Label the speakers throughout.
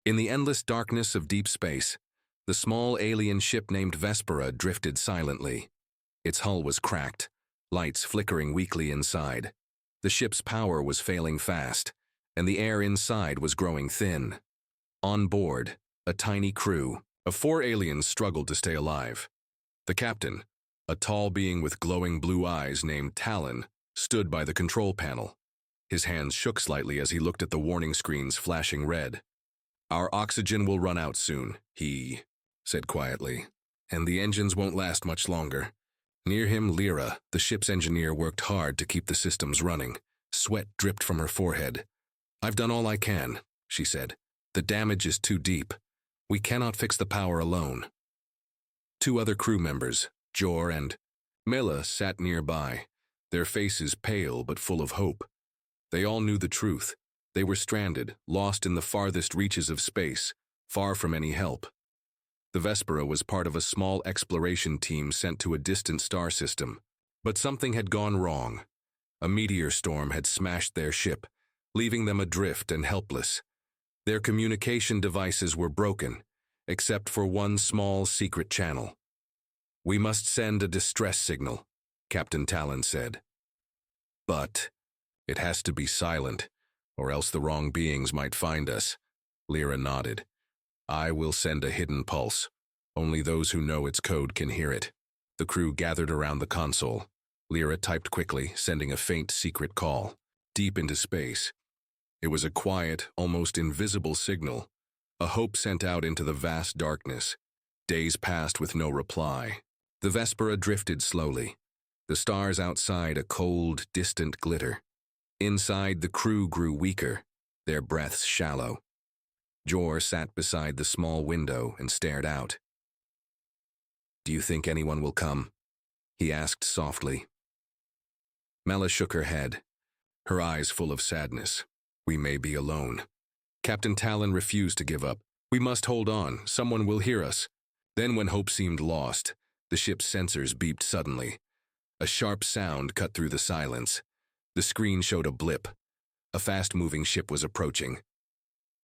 Speaker 1: In the endless darkness of deep space, the small alien ship named Vespera drifted silently. Its hull was cracked, lights flickering weakly inside. The ship's power was failing fast, and the air inside was growing thin. On board, a tiny crew of 4 aliens struggled to stay alive. The captain, a tall being with glowing blue eyes named Talon, stood by the control panel. His hands shook slightly as he looked at the warning screens flashing red. "Our oxygen will run out soon," he said quietly, "and the engines won't last much longer." Near him, Lyra, the ship's engineer, worked hard to keep the systems running. Sweat dripped from her forehead. "I've done all I can," she said. "The damage is too deep. We cannot fix the power alone." 2 other crew members, Jor and Mela, sat nearby, their faces pale but full of hope. They all knew the truth. They were stranded, lost in the farthest reaches of space, far from any help. The Vespera was part of a small exploration team sent to a distant star system. But something had gone wrong. A meteor storm had smashed their ship, leaving them adrift and helpless. Their communication devices were broken, except for one small secret channel. "We must send a distress signal," Captain Talon said. "But it has to be silent, or else the wrong beings might find us." Lyra nodded. "I will send a hidden pulse. Only those who know its code can hear it." The crew gathered around the console. Lyra typed quickly, sending a faint secret call, deep into space. It was a quiet, almost invisible signal, a hope sent out into the vast darkness. Days passed with no reply. The Vespera drifted slowly, the stars outside a cold, distant glitter. Inside, the crew grew weaker, their breaths shallow. Jor sat beside the small window and stared out. "Do you think anyone will come?" he asked softly. Mela shook her head, her eyes full of sadness. "We may be alone." Captain Talon refused to give up. "We must hold on. Someone will hear us." Then, when hope seemed lost, the ship's sensors beeped suddenly. A sharp sound cut through the silence. The screen showed a blip. A fast-moving ship was approaching.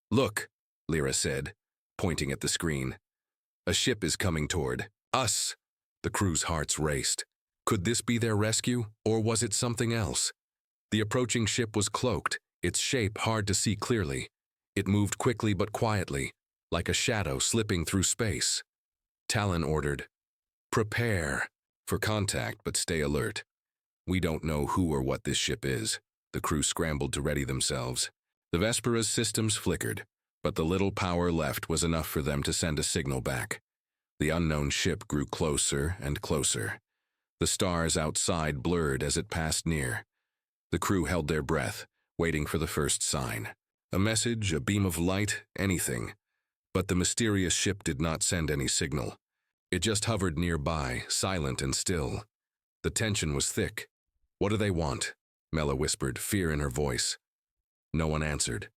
Speaker 1: "Look," Lyra said, pointing at the screen. "A ship is coming toward us." The crew's hearts raced. Could this be their rescue, or was it something else? The approaching ship was cloaked, its shape hard to see clearly. It moved quickly but quietly, like a shadow slipping through space. Talon ordered, "Prepare for contact, but stay alert." "We don't know who or what this ship is." The crew scrambled to ready themselves. The Vespera's systems flickered, but the little power left was enough for them to send a signal back. The unknown ship grew closer and closer. The stars outside blurred as it passed near. The crew held their breath, waiting for the first sign. A message, a beam of light, anything. But the mysterious ship did not send any signal. It just hovered nearby, silent and still. The tension was thick. "What do they want?" Mela whispered, fear in her voice. No one answered.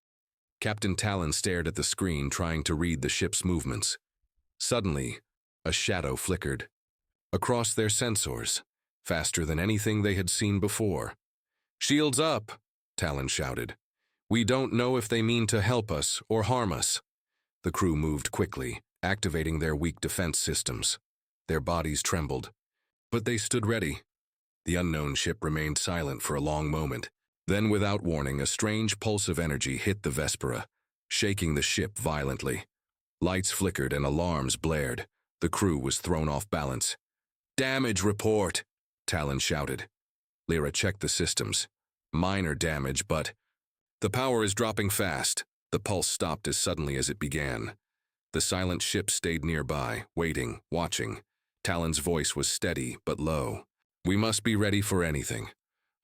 Speaker 1: Captain Talon stared at the screen, trying to read the ship's movements. Suddenly, a shadow flickered. Across their sensors, faster than anything they had seen before. "Shields up!" Talon shouted. "We don't know if they mean to help us or harm us." The crew moved quickly, activating their weak defense systems. Their bodies trembled, but they stood ready. The unknown ship remained silent for a long moment. Then, without warning, a strange pulse of energy hit the Vespera, shaking the ship violently. Lights flickered and alarms blared. The crew was thrown off balance. "Damage report!" Talon shouted. Lyra checked the systems. Minor damage, but the power is dropping fast. The pulse stopped as suddenly as it began. The silent ship stayed nearby, waiting, watching. Talon's voice was steady but low. "We must be ready for anything.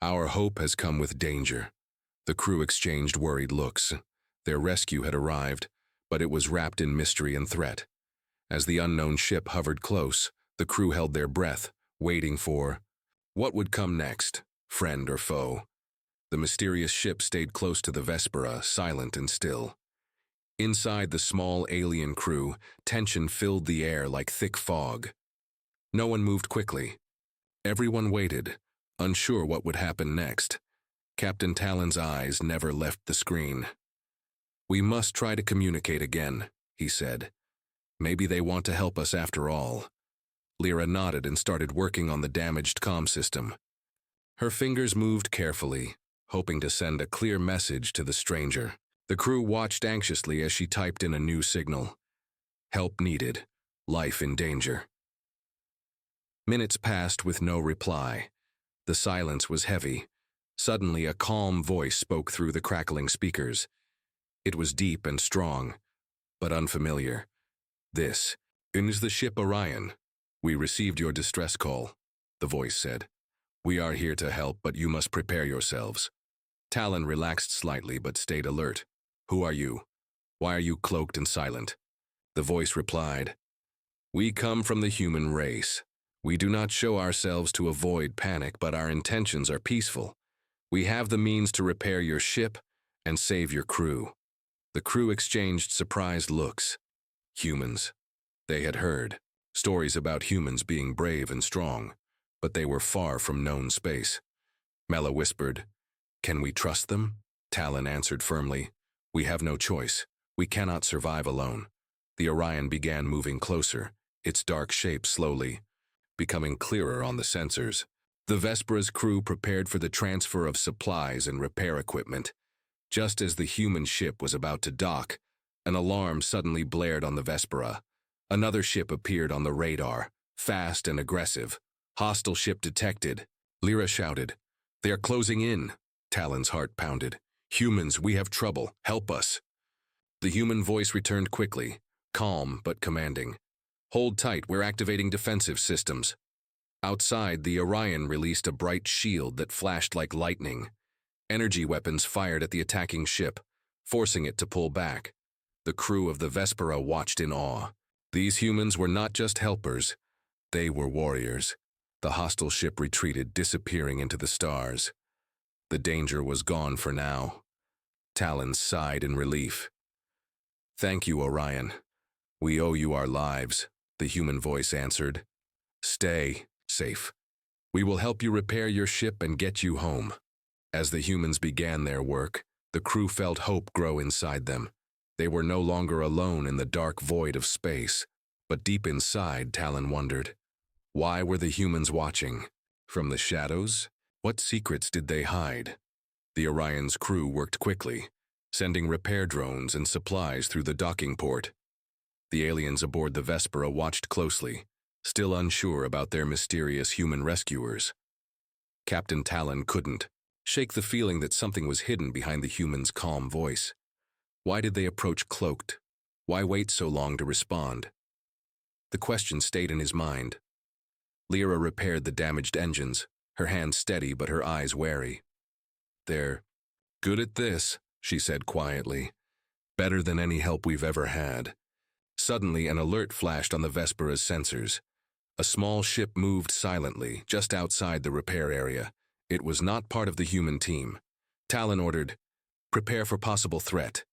Speaker 1: Our hope has come with danger." The crew exchanged worried looks. Their rescue had arrived, but it was wrapped in mystery and threat. As the unknown ship hovered close, the crew held their breath, waiting for what would come next, friend or foe. The mysterious ship stayed close to the Vespera, silent and still. Inside the small alien crew, tension filled the air like thick fog. No one moved quickly. Everyone waited, unsure what would happen next. Captain Talon's eyes never left the screen. "We must try to communicate again," he said. "Maybe they want to help us after all." Lyra nodded and started working on the damaged comm system. Her fingers moved carefully, hoping to send a clear message to the stranger. The crew watched anxiously as she typed in a new signal. "Help needed. Life in danger." Minutes passed with no reply. The silence was heavy. Suddenly, a calm voice spoke through the crackling speakers. It was deep and strong, but unfamiliar. "This is the ship Orion. We received your distress call," the voice said. "We are here to help, but you must prepare yourselves." Talon relaxed slightly but stayed alert. "Who are you? Why are you cloaked and silent?" The voice replied, "We come from the human race. We do not show ourselves to avoid panic, but our intentions are peaceful. We have the means to repair your ship and save your crew." The crew exchanged surprised looks. Humans. They had heard stories about humans being brave and strong, but they were far from known space. Mela whispered, "Can we trust them?" Talon answered firmly, "We have no choice. We cannot survive alone." The Orion began moving closer, its dark shape slowly becoming clearer on the sensors. The Vespera's crew prepared for the transfer of supplies and repair equipment. Just as the human ship was about to dock, an alarm suddenly blared on the Vespera. Another ship appeared on the radar, fast and aggressive. "Hostile ship detected," Lyra shouted. "They are closing in." Talon's heart pounded. "Humans, we have trouble. Help us." The human voice returned quickly, calm but commanding. "Hold tight, we're activating defensive systems." Outside, the Orion released a bright shield that flashed like lightning. Energy weapons fired at the attacking ship, forcing it to pull back. The crew of the Vespera watched in awe. These humans were not just helpers, they were warriors. The hostile ship retreated, disappearing into the stars. The danger was gone for now. Talon sighed in relief. "Thank you, Orion. We owe you our lives," the human voice answered. "Stay safe. We will help you repair your ship and get you home." As the humans began their work, the crew felt hope grow inside them. They were no longer alone in the dark void of space. But deep inside, Talon wondered, why were the humans watching? From the shadows? What secrets did they hide? The Orion's crew worked quickly, sending repair drones and supplies through the docking port. The aliens aboard the Vespera watched closely, still unsure about their mysterious human rescuers. Captain Talon couldn't shake the feeling that something was hidden behind the human's calm voice. Why did they approach cloaked? Why wait so long to respond? The question stayed in his mind. Lyra repaired the damaged engines, her hands steady but her eyes wary. "They're good at this," she said quietly. "Better than any help we've ever had." Suddenly, an alert flashed on the Vespera's sensors. A small ship moved silently, just outside the repair area. It was not part of the human team. Talon ordered, "Prepare for possible threat."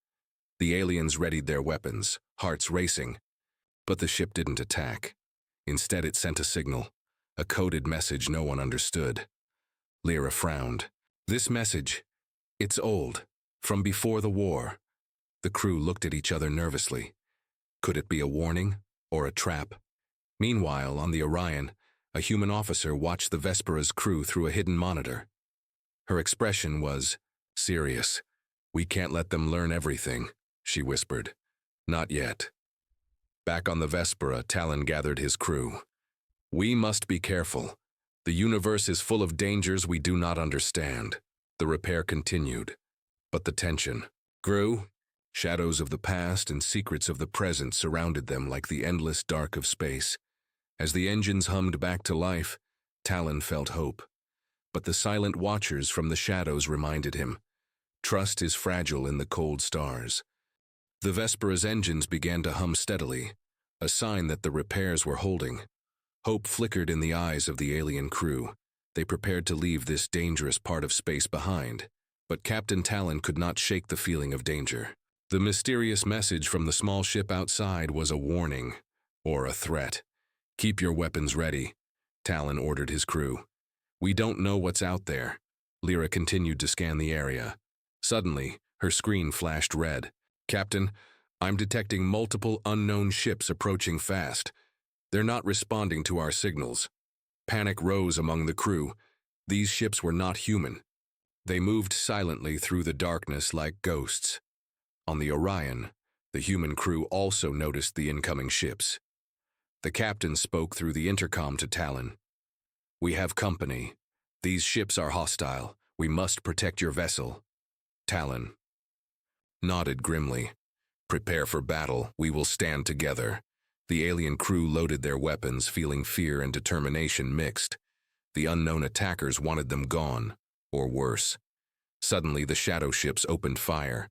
Speaker 1: The aliens readied their weapons, hearts racing. But the ship didn't attack. Instead, it sent a signal, a coded message no one understood. Lyra frowned. "This message, it's old, from before the war." The crew looked at each other nervously. Could it be a warning or a trap? Meanwhile, on the Orion, a human officer watched the Vespera's crew through a hidden monitor. Her expression was serious. "We can't let them learn everything," she whispered. "Not yet." Back on the Vespera, Talon gathered his crew. "We must be careful. The universe is full of dangers we do not understand." The repair continued, but the tension grew. Shadows of the past and secrets of the present surrounded them like the endless dark of space. As the engines hummed back to life, Talon felt hope. But the silent watchers from the shadows reminded him, trust is fragile in the cold stars. The Vespera's engines began to hum steadily, a sign that the repairs were holding. Hope flickered in the eyes of the alien crew. They prepared to leave this dangerous part of space behind. But Captain Talon could not shake the feeling of danger. The mysterious message from the small ship outside was a warning, or a threat. "Keep your weapons ready," Talon ordered his crew. "We don't know what's out there." Lyra continued to scan the area. Suddenly, her screen flashed red. Captain, I'm detecting multiple unknown ships approaching fast. They're not responding to our signals. Panic rose among the crew. These ships were not human. They moved silently through the darkness like ghosts. On the Orion, the human crew also noticed the incoming ships. The captain spoke through the intercom to Talon. "We have company. These ships are hostile. We must protect your vessel." Talon nodded grimly. "Prepare for battle. We will stand together." The alien crew loaded their weapons, feeling fear and determination mixed. The unknown attackers wanted them gone, or worse. Suddenly, the shadow ships opened fire.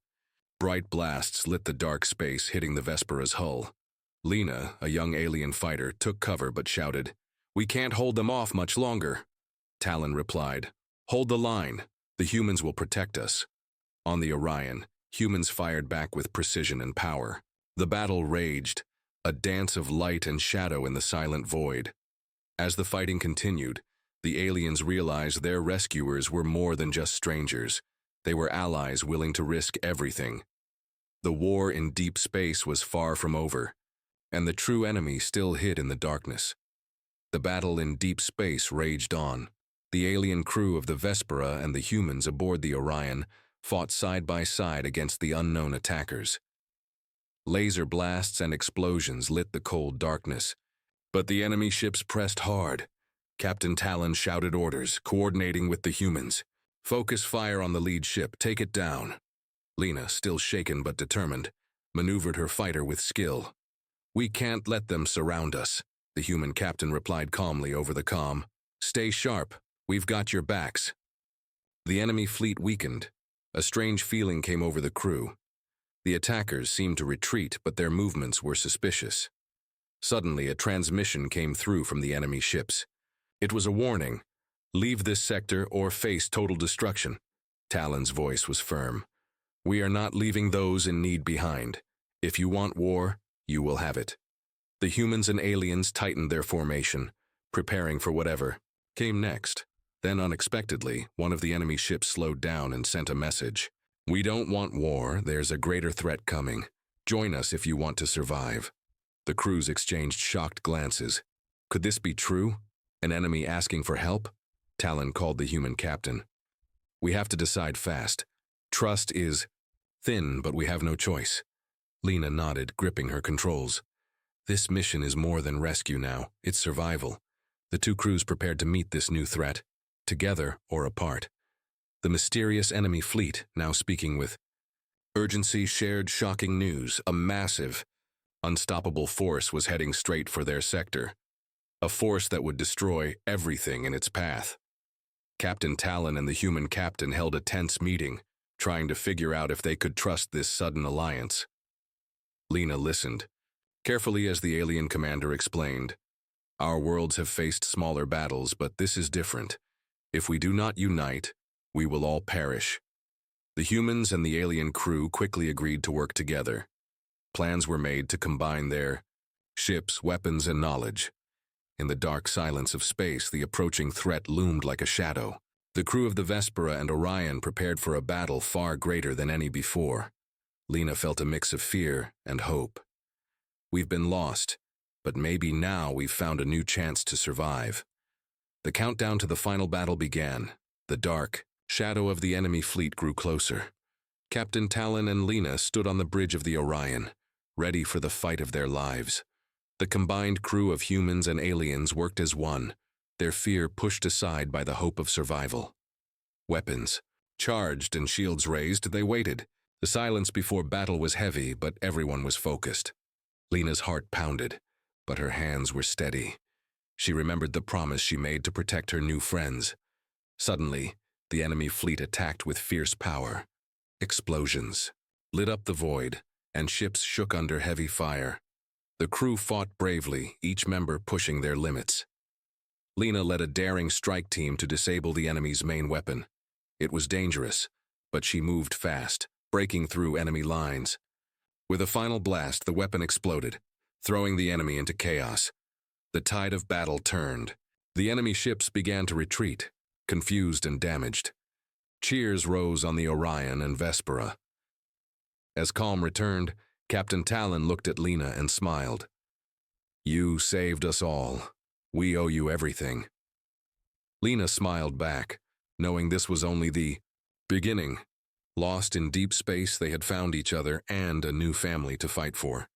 Speaker 1: Bright blasts lit the dark space, hitting the Vespera's hull. Lena, a young alien fighter, took cover but shouted, "We can't hold them off much longer." Talon replied, "Hold the line. The humans will protect us." On the Orion, humans fired back with precision and power. The battle raged, a dance of light and shadow in the silent void. As the fighting continued, the aliens realized their rescuers were more than just strangers. They were allies willing to risk everything. The war in deep space was far from over, and the true enemy still hid in the darkness. The battle in deep space raged on. The alien crew of the Vespera and the humans aboard the Orion fought side by side against the unknown attackers. Laser blasts and explosions lit the cold darkness, but the enemy ships pressed hard. Captain Talon shouted orders, coordinating with the humans. "Focus fire on the lead ship, take it down." Lena, still shaken but determined, maneuvered her fighter with skill. "We can't let them surround us," the human captain replied calmly over the comm. "Stay sharp, we've got your backs." The enemy fleet weakened. A strange feeling came over the crew. The attackers seemed to retreat, but their movements were suspicious. Suddenly, a transmission came through from the enemy ships. It was a warning. "Leave this sector or face total destruction." Talon's voice was firm. "We are not leaving those in need behind. If you want war, you will have it." The humans and aliens tightened their formation, preparing for whatever came next. Then, unexpectedly, one of the enemy ships slowed down and sent a message. "We don't want war. There's a greater threat coming. Join us if you want to survive." The crews exchanged shocked glances. Could this be true? An enemy asking for help? Talon called the human captain. "We have to decide fast. Trust is thin, but we have no choice." Lena nodded, gripping her controls. "This mission is more than rescue now. It's survival." The two crews prepared to meet this new threat, together or apart. The mysterious enemy fleet, now speaking with urgency, shared shocking news. A massive, unstoppable force was heading straight for their sector. A force that would destroy everything in its path. Captain Talon and the human captain held a tense meeting, trying to figure out if they could trust this sudden alliance. Lena listened, carefully as the alien commander explained. "Our worlds have faced smaller battles, but this is different. If we do not unite, we will all perish." The humans and the alien crew quickly agreed to work together. Plans were made to combine their ships, weapons, and knowledge. In the dark silence of space, the approaching threat loomed like a shadow. The crew of the Vespera and Orion prepared for a battle far greater than any before. Lena felt a mix of fear and hope. "We've been lost, but maybe now we've found a new chance to survive." The countdown to the final battle began. The dark shadow of the enemy fleet grew closer. Captain Talon and Lena stood on the bridge of the Orion, ready for the fight of their lives. The combined crew of humans and aliens worked as one, their fear pushed aside by the hope of survival. Weapons charged and shields raised, they waited. The silence before battle was heavy, but everyone was focused. Lena's heart pounded, but her hands were steady. She remembered the promise she made to protect her new friends. Suddenly, the enemy fleet attacked with fierce power. Explosions lit up the void, and ships shook under heavy fire. The crew fought bravely, each member pushing their limits. Lena led a daring strike team to disable the enemy's main weapon. It was dangerous, but she moved fast, breaking through enemy lines. With a final blast, the weapon exploded, throwing the enemy into chaos. The tide of battle turned. The enemy ships began to retreat, confused and damaged. Cheers rose on the Orion and Vespera. As calm returned, Captain Talon looked at Lena and smiled. You saved us all. We owe you everything. Lena smiled back, knowing this was only the beginning. Lost in deep space, they had found each other and a new family to fight for.